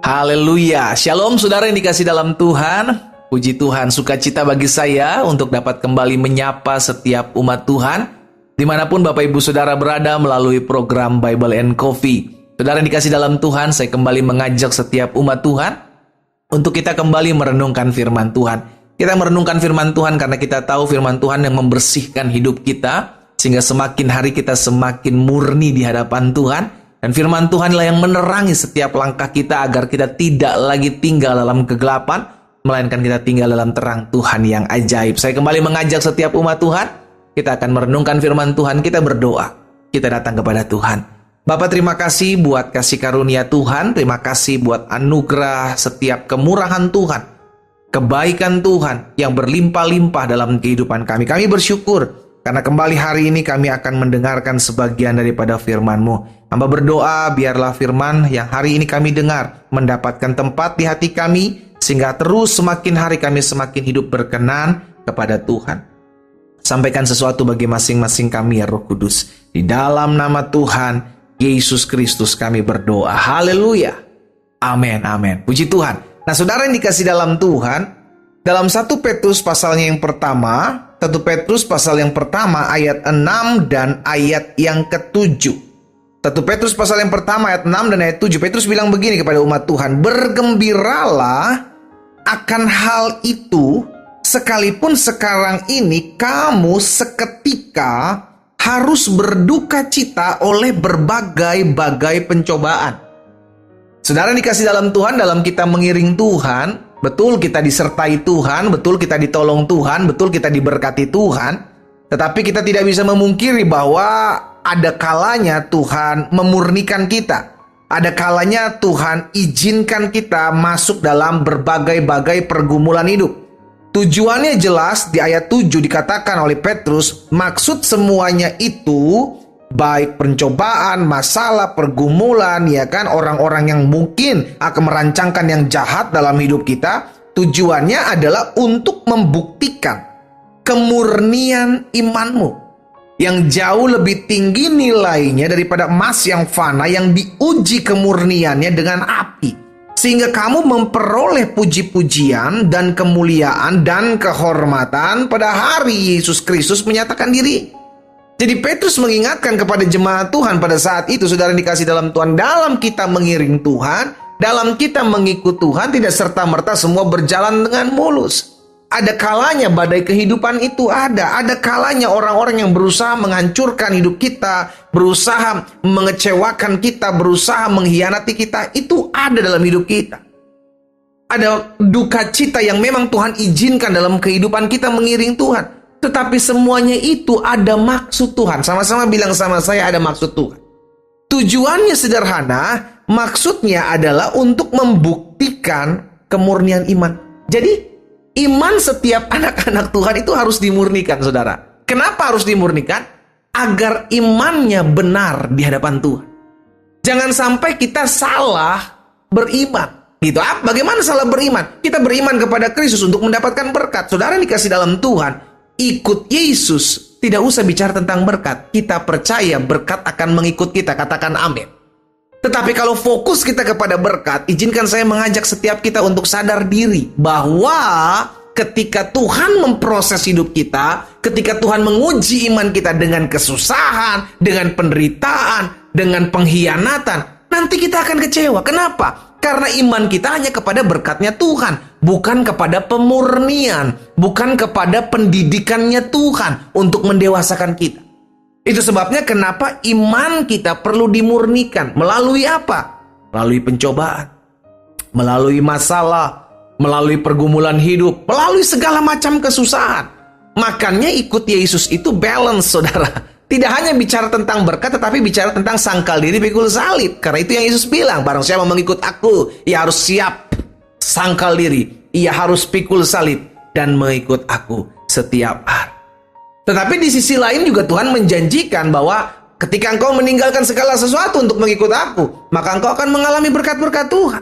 Haleluya. Shalom saudara yang dikasih dalam Tuhan. Puji Tuhan, sukacita bagi saya untuk dapat kembali menyapa setiap umat Tuhan dimanapun Bapak Ibu Saudara berada melalui program Bible and Coffee. Saudara yang dikasih dalam Tuhan, saya kembali mengajak setiap umat Tuhan untuk kita kembali merenungkan firman Tuhan. Kita merenungkan firman Tuhan karena kita tahu firman Tuhan yang membersihkan hidup kita, sehingga semakin hari kita semakin murni di hadapan Tuhan. Dan firman Tuhanlah yang menerangi setiap langkah kita agar kita tidak lagi tinggal dalam kegelapan, melainkan kita tinggal dalam terang Tuhan yang ajaib. Saya kembali mengajak setiap umat Tuhan, kita akan merenungkan firman Tuhan, kita berdoa, kita datang kepada Tuhan. Bapak, terima kasih buat kasih karunia Tuhan, terima kasih buat anugerah setiap kemurahan Tuhan, kebaikan Tuhan yang berlimpah-limpah dalam kehidupan kami. Kami bersyukur karena kembali hari ini kami akan mendengarkan sebagian daripada firman-Mu. Hamba berdoa biarlah firman yang hari ini kami dengar mendapatkan tempat di hati kami, sehingga terus semakin hari kami semakin hidup berkenan kepada Tuhan. Sampaikan sesuatu bagi masing-masing kami ya Roh Kudus. Di dalam nama Tuhan Yesus Kristus kami berdoa. Haleluya. Amin, amin. Puji Tuhan. Nah saudara yang dikasih dalam Tuhan, dalam 1 Petrus pasalnya yang pertama, 1 Petrus pasal yang pertama ayat 6 dan ayat yang ke-7. 1 Petrus pasal yang pertama ayat 6 dan ayat 7. Petrus bilang begini kepada umat Tuhan, bergembiralah akan hal itu, sekalipun sekarang ini kamu seketika harus berduka cita oleh berbagai-bagai pencobaan. Saudara dikasih dalam Tuhan, dalam kita mengiring Tuhan, betul kita disertai Tuhan, betul kita ditolong Tuhan, betul kita diberkati Tuhan. Tetapi kita tidak bisa memungkiri bahwa ada kalanya Tuhan memurnikan kita. Ada kalanya Tuhan izinkan kita masuk dalam berbagai-bagai pergumulan hidup. Tujuannya jelas di ayat 7 dikatakan oleh Petrus, maksud semuanya itu baik pencobaan, masalah, pergumulan, ya kan, orang-orang yang mungkin akan merancangkan yang jahat dalam hidup kita, tujuannya adalah untuk membuktikan kemurnian imanmu yang jauh lebih tinggi nilainya daripada emas yang fana yang diuji kemurniannya dengan api, sehingga kamu memperoleh puji-pujian dan kemuliaan dan kehormatan pada hari Yesus Kristus menyatakan diri. Jadi Petrus mengingatkan kepada jemaat Tuhan pada saat itu, saudara dikasih dalam Tuhan, dalam kita mengiring Tuhan, dalam kita mengikut Tuhan, tidak serta-merta semua berjalan dengan mulus. Ada kalanya badai kehidupan itu ada kalanya orang-orang yang berusaha menghancurkan hidup kita, berusaha mengecewakan kita, berusaha mengkhianati kita, itu ada dalam hidup kita. Ada duka cita yang memang Tuhan izinkan dalam kehidupan kita mengiring Tuhan. Tetapi semuanya itu ada maksud Tuhan. Sama-sama bilang sama saya, ada maksud Tuhan. Tujuannya sederhana, maksudnya adalah untuk membuktikan kemurnian iman. Jadi iman setiap anak-anak Tuhan itu harus dimurnikan, saudara. Kenapa harus dimurnikan? Agar imannya benar di hadapan Tuhan. Jangan sampai kita salah beriman. Gitu. Bagaimana salah beriman? Kita beriman kepada Kristus untuk mendapatkan berkat. Saudara dikasih dalam Tuhan, ikut Yesus, tidak usah bicara tentang berkat. Kita percaya berkat akan mengikut kita. Katakan amin. Tetapi kalau fokus kita kepada berkat, izinkan saya mengajak setiap kita untuk sadar diri bahwa ketika Tuhan memproses hidup kita, ketika Tuhan menguji iman kita dengan kesusahan, dengan penderitaan, dengan pengkhianatan, nanti kita akan kecewa. Kenapa? Karena iman kita hanya kepada berkatnya Tuhan, bukan kepada pemurnian, bukan kepada pendidikannya Tuhan untuk mendewasakan kita. Itu sebabnya kenapa iman kita perlu dimurnikan. Melalui apa? Melalui pencobaan, melalui masalah, melalui pergumulan hidup, melalui segala macam kesusahan. Makanya ikut Yesus itu balance, saudara. Tidak hanya bicara tentang berkat, tetapi bicara tentang sangkal diri pikul salib. Karena itu yang Yesus bilang, barang siapa mengikut aku, ia harus siap sangkal diri, ia harus pikul salib dan mengikut aku setiap hari. Tetapi di sisi lain juga Tuhan menjanjikan bahwa ketika engkau meninggalkan segala sesuatu untuk mengikut aku, maka engkau akan mengalami berkat-berkat Tuhan.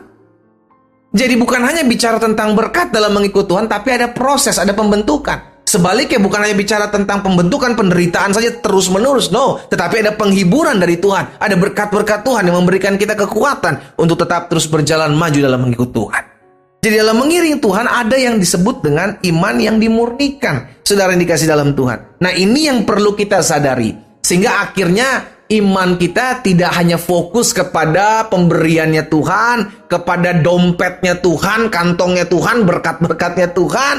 Jadi bukan hanya bicara tentang berkat dalam mengikut Tuhan, tapi ada proses, ada pembentukan. Sebaliknya bukan hanya bicara tentang pembentukan penderitaan saja terus-menerus, no. Tetapi ada penghiburan dari Tuhan. Ada berkat-berkat Tuhan yang memberikan kita kekuatan untuk tetap terus berjalan maju dalam mengikut Tuhan. Jadi dalam mengiring Tuhan ada yang disebut dengan iman yang dimurnikan. Saudara yang dikasih dalam Tuhan. Nah, ini yang perlu kita sadari. Sehingga akhirnya iman kita tidak hanya fokus kepada pemberiannya Tuhan, kepada dompetnya Tuhan, kantongnya Tuhan, berkat-berkatnya Tuhan.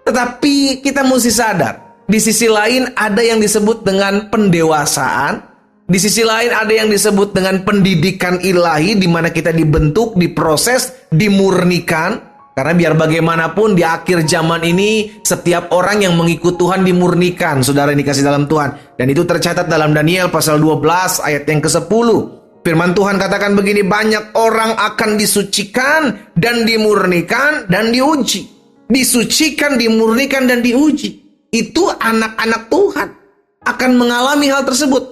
Tetapi kita mesti sadar, di sisi lain ada yang disebut dengan pendewasaan, di sisi lain ada yang disebut dengan pendidikan ilahi, di mana kita dibentuk, diproses, dimurnikan. Karena biar bagaimanapun di akhir zaman ini, setiap orang yang mengikut Tuhan dimurnikan, saudara yang dikasih dalam Tuhan. Dan itu tercatat dalam Daniel pasal 12 ayat yang ke-10. Firman Tuhan katakan begini, banyak orang akan disucikan dan dimurnikan dan diuji. Disucikan, dimurnikan, dan diuji. Itu anak-anak Tuhan akan mengalami hal tersebut.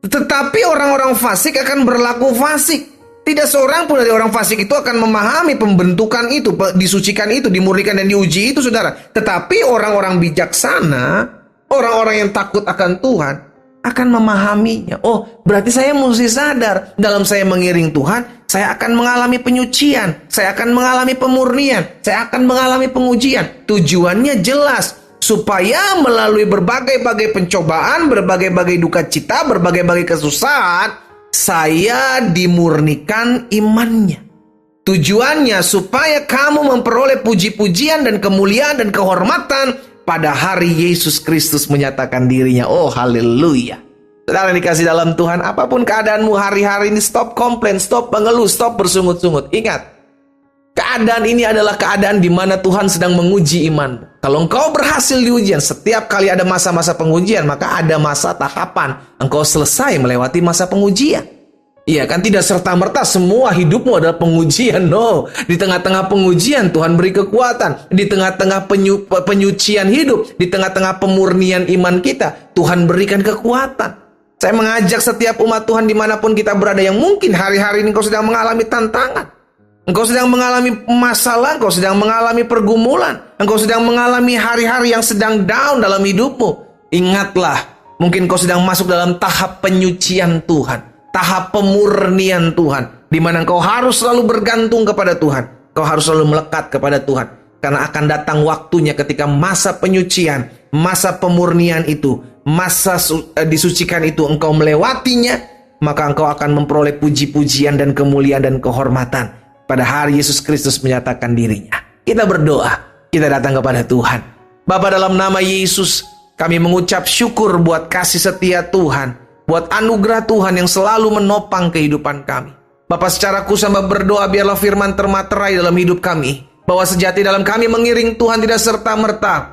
Tetapi orang-orang fasik akan berlaku fasik. Tidak seorang pun dari orang fasik itu akan memahami pembentukan itu, disucikan itu, dimurnikan, dan diuji itu, saudara. Tetapi orang-orang bijaksana, orang-orang yang takut akan Tuhan, akan memahaminya. Oh, berarti saya mesti sadar, dalam saya mengiring Tuhan, saya akan mengalami penyucian, saya akan mengalami pemurnian, saya akan mengalami pengujian. Tujuannya jelas, supaya melalui berbagai-bagai pencobaan, berbagai-bagai duka cita, berbagai-bagai kesusahan, saya dimurnikan imannya. Tujuannya supaya kamu memperoleh puji-pujian dan kemuliaan dan kehormatan pada hari Yesus Kristus menyatakan dirinya. Oh, haleluya. Saudara yang dikasih dalam Tuhan, apapun keadaanmu hari-hari ini, stop komplain, stop mengeluh, stop bersungut-sungut. Ingat, keadaan ini adalah keadaan di mana Tuhan sedang menguji imanmu. Kalau engkau berhasil di ujian, setiap kali ada masa-masa pengujian, maka ada masa tahapan engkau selesai melewati masa pengujian. Iya kan, tidak serta-merta semua hidupmu adalah pengujian. No, di tengah-tengah pengujian Tuhan beri kekuatan. Di tengah-tengah penyucian hidup, di tengah-tengah pemurnian iman kita, Tuhan berikan kekuatan. Saya mengajak setiap umat Tuhan dimanapun kita berada, yang mungkin hari-hari ini engkau sedang mengalami tantangan, engkau sedang mengalami masalah, engkau sedang mengalami pergumulan, engkau sedang mengalami hari-hari yang sedang down dalam hidupmu. Ingatlah, mungkin engkau sedang masuk dalam tahap penyucian Tuhan, tahap pemurnian Tuhan, di mana engkau harus selalu bergantung kepada Tuhan, engkau harus selalu melekat kepada Tuhan. Karena akan datang waktunya ketika masa penyucian, masa pemurnian itu, masa disucikan itu engkau melewatinya, maka engkau akan memperoleh puji-pujian dan kemuliaan dan kehormatan pada hari Yesus Kristus menyatakan dirinya. Kita berdoa, kita datang kepada Tuhan. Bapa, dalam nama Yesus, kami mengucap syukur buat kasih setia Tuhan, buat anugerah Tuhan yang selalu menopang kehidupan kami. Bapa, secara khusus hamba berdoa, biarlah firman termaterai dalam hidup kami, bahwa sejati dalam kami mengiring Tuhan tidak serta-merta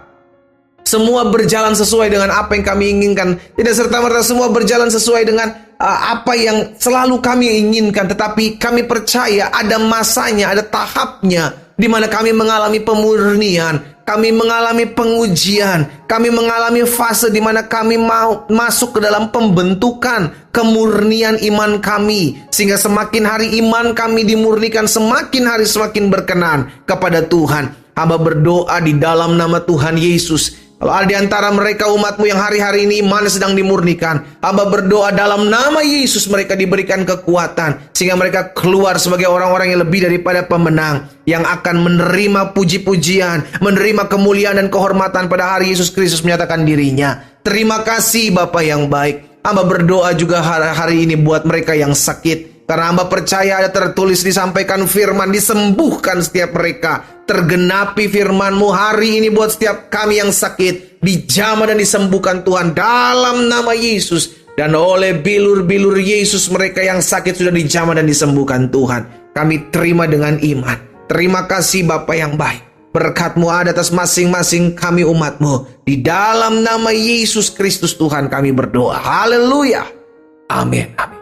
semua berjalan sesuai dengan apa yang kami inginkan. Tidak serta-merta semua berjalan sesuai dengan apa yang selalu kami inginkan. Tetapi kami percaya ada masanya, ada tahapnya, di mana kami mengalami pemurnian, kami mengalami pengujian, kami mengalami fase di mana kami mau masuk ke dalam pembentukan kemurnian iman kami. Sehingga semakin hari iman kami dimurnikan, semakin hari semakin berkenan kepada Tuhan. Hamba berdoa di dalam nama Tuhan Yesus, kalau ada di antara mereka umatmu yang hari-hari ini iman sedang dimurnikan, hamba berdoa dalam nama Yesus mereka diberikan kekuatan, sehingga mereka keluar sebagai orang-orang yang lebih daripada pemenang, yang akan menerima puji-pujian, menerima kemuliaan dan kehormatan pada hari Yesus Kristus menyatakan dirinya. Terima kasih Bapa yang baik. Hamba berdoa juga hari ini buat mereka yang sakit, karena hamba percaya ada tertulis, disampaikan firman, disembuhkan setiap mereka. Tergenapi firman-Mu hari ini buat setiap kami yang sakit, dijamah dan disembuhkan Tuhan dalam nama Yesus. Dan oleh bilur-bilur Yesus mereka yang sakit sudah dijamah dan disembuhkan Tuhan. Kami terima dengan iman. Terima kasih Bapa yang baik. Berkat-Mu ada atas masing-masing kami umat-Mu. Di dalam nama Yesus Kristus Tuhan kami berdoa. Haleluya. Amin. Amin.